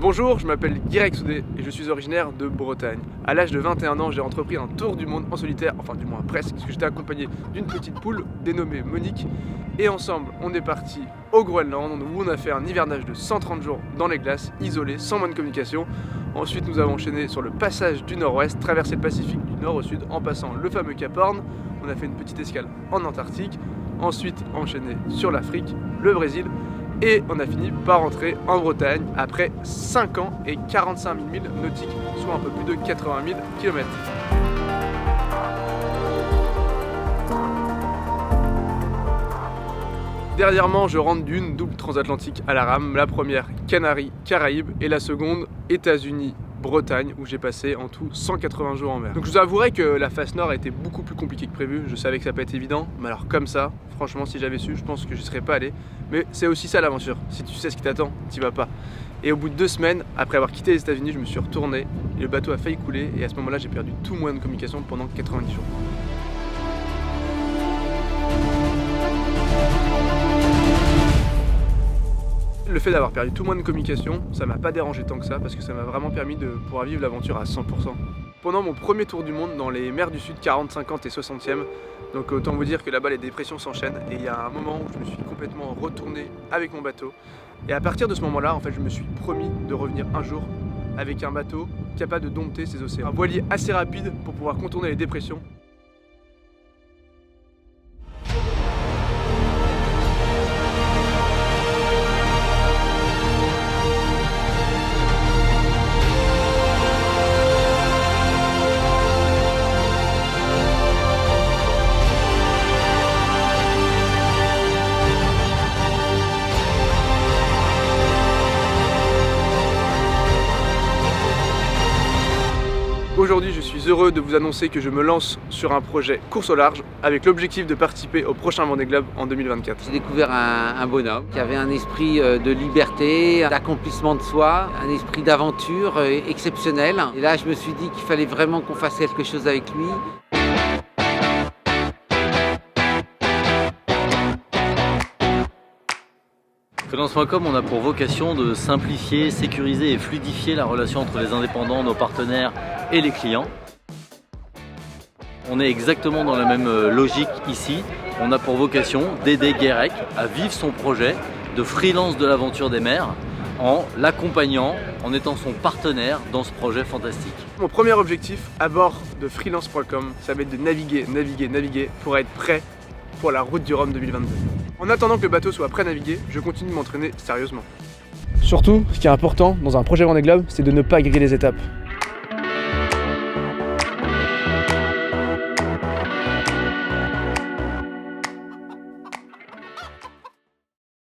Bonjour, je m'appelle Guirec Soudé et je suis originaire de Bretagne. À l'âge de 21 ans, j'ai entrepris un tour du monde en solitaire, enfin du moins presque, parce que j'étais accompagné d'une petite poule dénommée Monique. Et ensemble, on est parti au Groenland où on a fait un hivernage de 130 jours dans les glaces, isolé, sans moyen de communication. Ensuite, nous avons enchaîné sur le passage du nord-ouest, traversé le Pacifique du nord au sud en passant le fameux Cap Horn. On a fait une petite escale en Antarctique. Ensuite, enchaîné sur l'Afrique, le Brésil. Et on a fini par rentrer en Bretagne après 5 ans et 45 000 milles nautiques, soit un peu plus de 80 000 km. Dernièrement, je rentre d'une double transatlantique à la rame, la première Canaries, Caraïbes et la seconde États-Unis, Bretagne, où j'ai passé en tout 180 jours en mer. Donc je vous avouerai que la face nord a été beaucoup plus compliquée que prévu, je savais que ça n'a pas été évident, mais alors comme ça, franchement si j'avais su, je pense que je ne serais pas allé. Mais c'est aussi ça l'aventure, si tu sais ce qui t'attend, t'y vas pas. Et au bout de 2 semaines, après avoir quitté les États-Unis, je me suis retourné, et le bateau a failli couler, et à ce moment-là j'ai perdu tout moyen de communication pendant 90 jours. Le fait d'avoir perdu tout moyen de communication, ça m'a pas dérangé tant que ça parce que ça m'a vraiment permis de pouvoir vivre l'aventure à 100%. Pendant mon premier tour du monde dans les mers du Sud 40, 50 et 60e, donc autant vous dire que là-bas les dépressions s'enchaînent et il y a un moment où je me suis complètement retourné avec mon bateau. Et à partir de ce moment-là, en fait, je me suis promis de revenir un jour avec un bateau capable de dompter ces océans. Un voilier assez rapide pour pouvoir contourner les dépressions. Aujourd'hui, je suis heureux de vous annoncer que je me lance sur un projet course au large avec l'objectif de participer au prochain Vendée Globe en 2024. J'ai découvert un bonhomme qui avait un esprit de liberté, d'accomplissement de soi, un esprit d'aventure exceptionnel. Et là, je me suis dit qu'il fallait vraiment qu'on fasse quelque chose avec lui. Freelance.com, on a pour vocation de simplifier, sécuriser et fluidifier la relation entre les indépendants, nos partenaires et les clients. On est exactement dans la même logique ici. On a pour vocation d'aider Guirec à vivre son projet de freelance de l'aventure des mers en l'accompagnant, en étant son partenaire dans ce projet fantastique. Mon premier objectif à bord de Freelance.com, ça va être de naviguer pour être prêt pour la route du Rhum 2022. En attendant que le bateau soit prêt à naviguer, je continue de m'entraîner sérieusement. Surtout, ce qui est important dans un projet Vendée Globe, c'est de ne pas griller les étapes.